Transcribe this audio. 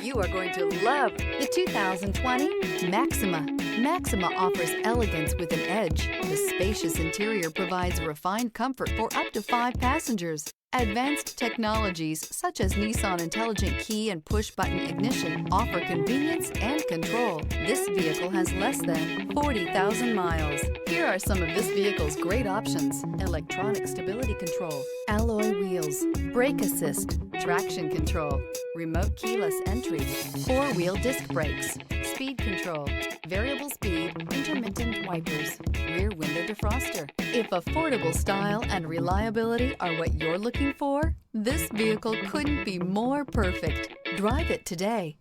You are going to love the 2020 Maxima. Maxima offers elegance with an edge. The spacious interior provides refined comfort for up to 5 passengers. Advanced technologies such as Nissan intelligent key and push-button ignition offer convenience and control. This vehicle has less than 40,000 miles. Here are some of this vehicle's great options: electronic stability control, alloy wheels, brake assist, traction control, remote keyless entry, 4-wheel disc brakes, speed control, variable speed, intermittent wipers, rear window defroster. If affordable style and reliability are what you're looking for, this vehicle couldn't be more perfect. Drive it today.